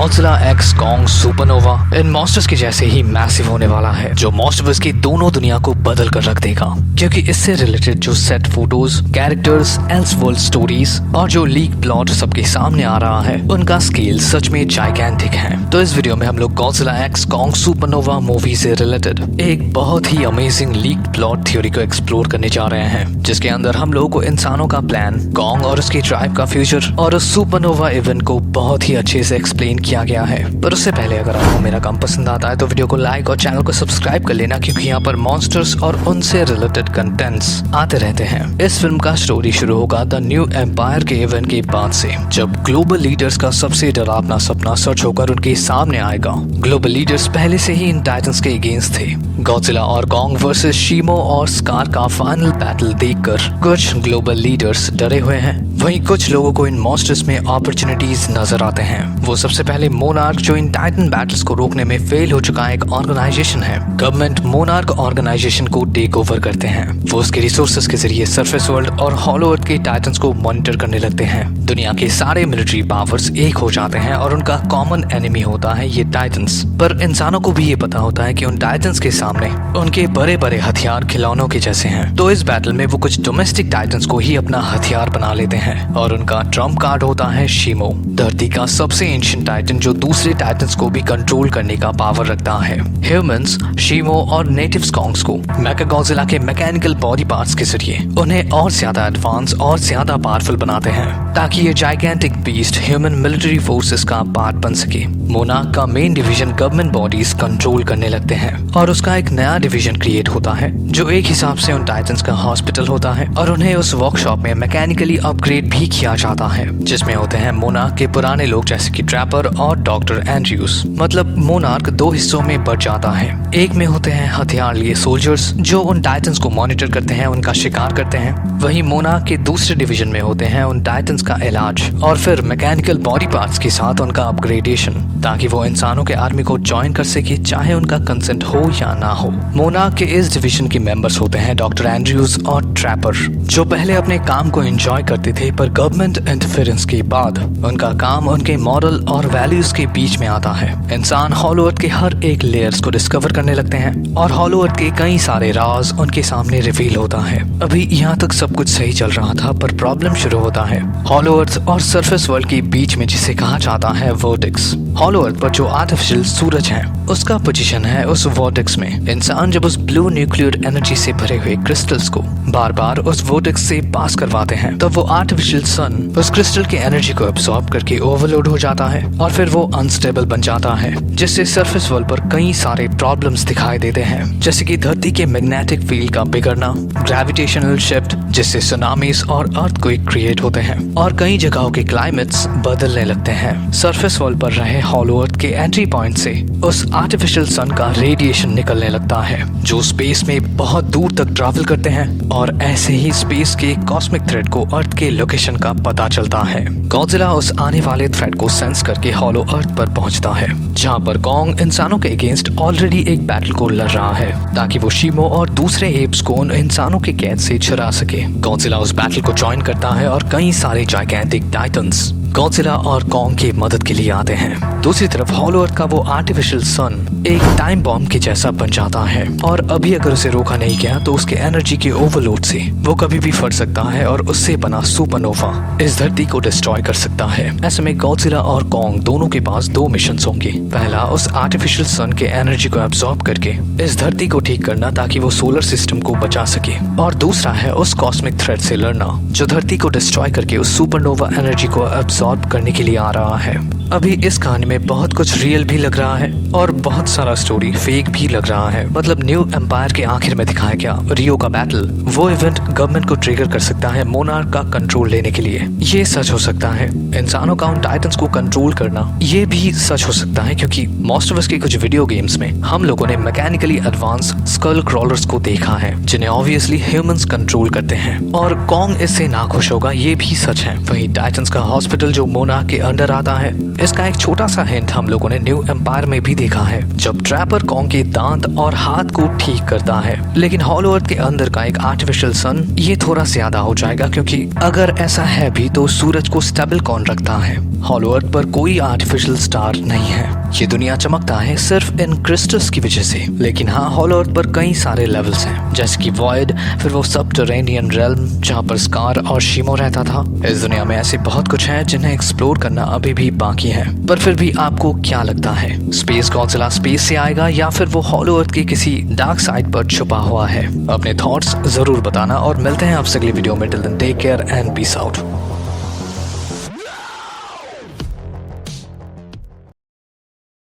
Godzilla x Kong supernova इन monsters के जैसे ही massive होने वाला है, जो मॉन्स्टरवर्स की दोनों दुनिया को बदल कर रख देगा। क्योंकि इससे रिलेटेड जो सेट फोटोज, कैरेक्टर्स, एल्सवर्ल्ड स्टोरीज और जो लीक प्लॉट सबके सामने आ रहा है, उनका स्केल सच में जाइगैंटिक है। तो इस वीडियो में हम लोग Godzilla x Kong supernova movie से रिलेटेड एक बहुत ही अमेजिंग लीक प्लॉट थ्योरी को एक्सप्लोर करने जा रहे हैं, जिसके अंदर हम लोगों को इंसानों का प्लान, कॉन्ग और उसकी ट्राइब का फ्यूचर और उस सुपरनोवा इवेंट को बहुत ही अच्छे से एक्सप्लेन किया गया है। पर उससे पहले अगर आपको मेरा काम पसंद आता है तो वीडियो को लाइक और चैनल को सब्सक्राइब कर लेना, क्योंकि यहाँ पर मॉन्स्टर्स और उनसे रिलेटेड कंटेंट्स आते रहते हैं। इस फिल्म का स्टोरी शुरू होगा द न्यू एम्पायर के इवेंट के बाद से, जब ग्लोबल लीडर्स का सबसे डरावना सपना सच होकर उनके सामने आएगा। ग्लोबल लीडर्स पहले से ही इन टाइटन्स के अगेंस्ट थे। गॉडजिला और कॉन्ग वर्सेस शीमो और स्कार का फाइनल बैटल देखकर कुछ ग्लोबल लीडर्स डरे हुए हैं, वहीं कुछ लोगों को इन मॉन्स्टर्स में अपॉर्चुनिटीज नजर आते हैं। वो सबसे पहले मोनार्क, जो इन टाइटन बैटल्स को रोकने में फेल हो चुका एक ऑर्गेनाइजेशन है। गवर्नमेंट मोनार्क ऑर्गेनाइजेशन को टेक ओवर करते हैं। वो उसके रिसोर्सेज के जरिए सरफेस वर्ल्ड और हॉलो अर्थ के टाइटन्स को मॉनिटर करने लगते हैं। दुनिया के सारे मिलिट्री पावर्स एक हो जाते हैं और उनका कॉमन एनिमी होता है ये टाइटन्स। पर इंसानों को भी ये पता होता है कि उन टाइटन्स के सामने उनके बड़े बड़े हथियार खिलौनों के जैसे हैं। तो इस बैटल में वो कुछ डोमेस्टिक टाइटन्स को ही अपना हथियार बना लेते हैं और उनका ट्रम्प कार्ड होता है शीमो, धरती का सबसे एंशिएंट टाइटन जो दूसरे टाइटन्स को भी कंट्रोल करने का पावर रखता है। ह्यूमंस, शीमो और नेटिव्स कॉन्ग्स को मेकागॉडजिला के मैकेनिकल बॉडी पार्ट्स के जरिए उन्हें और ज्यादा एडवांस और ज्यादा पावरफुल बनाते हैं, ताकि ये gigantic beast human military forces का पार्ट बन सके। मोनार्क का main division government bodies control करने लगते हैं और उसका एक नया डिवीजन क्रिएट होता है, जो एक हिसाब से उन टाइटन्स का हॉस्पिटल होता है। और उन्हें उस वर्कशॉप में मैकेनिकली अपग्रेड भी किया जाता है, जिसमें होते हैं मोनार्क के पुराने लोग जैसे कि ट्रैपर और डॉक्टर एंड्रयूज। मतलब मोनार्क दो हिस्सों में बट जाता है। एक में होते हैं हथियार लिए सोल्जर्स जो उन टाइटन्स को मॉनिटर करते हैं, उनका शिकार करते हैं। वहीं मोनार्क के दूसरे डिवीजन में होते हैं उन टाइटन्स का इलाज और फिर मैकेनिकल बॉडी पार्ट्स के साथ उनका अपग्रेडेशन, ताकि वो इंसानों के आर्मी को ज्वाइन कर सके, चाहे उनका कंसेंट हो या ना हो। मोनार्क के इस डिवीजन के मेंबर्स होते हैं डॉक्टर एंड्रयूज और ट्रैपर, जो पहले अपने काम को एंजॉय करते थे, पर गवर्नमेंट इंटरफेरेंस के बाद उनका काम उनके मॉरल और वैल्यूज के बीच में आता है। इंसान हॉलो अर्थ के हर एक लेयर्स को डिस्कवर करने लगते हैं और हॉलो अर्थ के कई सारे राज उनके सामने रिवील होता है। अभी यहाँ तक सब कुछ सही चल रहा था, पर प्रॉब्लम शुरू होता है हॉलो अर्थ और सरफेस वर्ल्ड के बीच में, जिसे कहा जाता है वर्टेक्स। हॉलो अर्थ पर जो आर्टिफिशियल सूरज है, उसका पोजीशन है उस वर्टेक्स में। इंसान जब उस ब्लू न्यूक्लियर एनर्जी से भरे हुए क्रिस्टल्स को बार बार उस वर्टेक्स से पास करवाते हैं, तब वो आर्टिफिशियल सन उस क्रिस्टल की एनर्जी को एब्सॉर्ब करके ओवरलोड हो जाता है और फिर वो अनस्टेबल बन जाता है, जिससे सरफेस वर्ल्ड पर कई सारे प्रॉब्लम्स दिखाई देते हैं, जैसे कि धरती के मैग्नेटिक फील्ड का बिगड़ना, ग्रेविटेशनल शिफ्ट जिससे सुनामीज और अर्थक्वेक क्रिएट होते हैं और कई जगहों के क्लाइमेट्स बदलने लगते हैं। सरफेस वर्ल्ड पर रहे हॉलो अर्थ के एंट्री पॉइंट से उस आर्टिफिशियल सन का रेडिएशन निकलने लगता है, जो स्पेस में बहुत दूर तक ट्रैवल करते हैं और ऐसे ही स्पेस के कॉस्मिक थ्रेड को अर्थ के लोकेशन का पता चलता है। गॉडजिला उस आने वाले थ्रेड को सेंस करके हॉलो अर्थ पर पहुंचता है, जहां पर कॉन्ग इंसानों के अगेंस्ट ऑलरेडी एक बैटल को लड़ रहा है, ताकि वो शीमो और दूसरे एप्स को उन इंसानों के कैद से छुड़ा सके। गॉडजिला उस बैटल को ज्वाइन करता है और कई सारे जाइगैंटिक टाइटन्स गॉडजिला और कॉन्ग की मदद के लिए आते हैं। दूसरी तरफ हॉलो अर्थ का वो आर्टिफिशियल सन एक टाइम बॉम्ब के जैसा बन जाता है और अभी अगर उसे रोका नहीं गया तो उसके एनर्जी के ओवरलोड से वो कभी भी फट सकता है और उससे बना सुपरनोवा इस धरती को डिस्ट्रॉय कर सकता है। ऐसे में गॉडजिला और कॉन्ग दोनों के पास दो मिशन होंगे। पहला, उस आर्टिफिशियल सन के एनर्जी को एब्सॉर्ब करके इस धरती को ठीक करना, ताकि वो सोलर सिस्टम को बचा सके, और दूसरा है उस कॉस्मिक थ्रेड से लड़ना जो धरती को डिस्ट्रॉय करके उस सुपरनोवा एनर्जी को एब्सॉर्ब करने के लिए आ रहा है। अभी इस कहानी में बहुत कुछ रियल भी लग रहा है और बहुत सारा स्टोरी फेक भी लग रहा है। मतलब न्यू एम्पायर के आखिर में दिखाया गया रियो का बैटल, वो इवेंट गवर्नमेंट को ट्रिगर कर सकता है मोनार्क का कंट्रोल लेने के लिए। ये सच हो सकता है। इंसानों का उन टाइटन्स को कंट्रोल करना, ये भी सच हो सकता है, क्योंकि मॉन्स्टर्स के कुछ वीडियो गेम्स में हम लोगों ने मैकेनिकली एडवांस स्कल क्रॉलर्स को देखा है, जिन्हें ऑब्वियसली ह्यूमंस कंट्रोल करते हैं, और कॉन्ग इससे नाखुश होगा, ये भी सच है। वहीं टाइटन्स का हॉस्पिटल जो मोनार्क के अंडर आता है, इसका एक छोटा सा हिंट हम लोगों ने न्यू एम्पायर में भी देखा है, जब ट्रैपर कॉन्ग के दांत और हाथ को ठीक करता है। लेकिन हॉलो अर्थ के अंदर का एक आर्टिफिशियल सन ये थोड़ा ज्यादा हो जाएगा, क्योंकि अगर ऐसा है भी तो सूरज को स्टेबल कौन रखता है? हॉलो अर्थ पर कोई आर्टिफिशियल स्टार नहीं है। ये दुनिया चमकता है सिर्फ इन क्रिस्टल्स की वजह से। लेकिन हाँ, हॉलो अर्थ पर कई सारे लेवल्स हैं, जैसे कि वॉइड, फिर वो सबटरेनियन रेल्म जहाँ पर स्कार और शीमो रहता था। इस दुनिया में ऐसे बहुत कुछ है जिन्हें एक्सप्लोर करना अभी भी बाकी है। पर फिर भी आपको क्या लगता है, स्पेस गॉडजिला स्पेस से आएगा या फिर वो हॉलो अर्थ की किसी डार्क साइड पर छुपा हुआ है? अपने थॉट्स जरूर बताना और मिलते हैं आपसे अगली वीडियो में। Till then take care and peace out.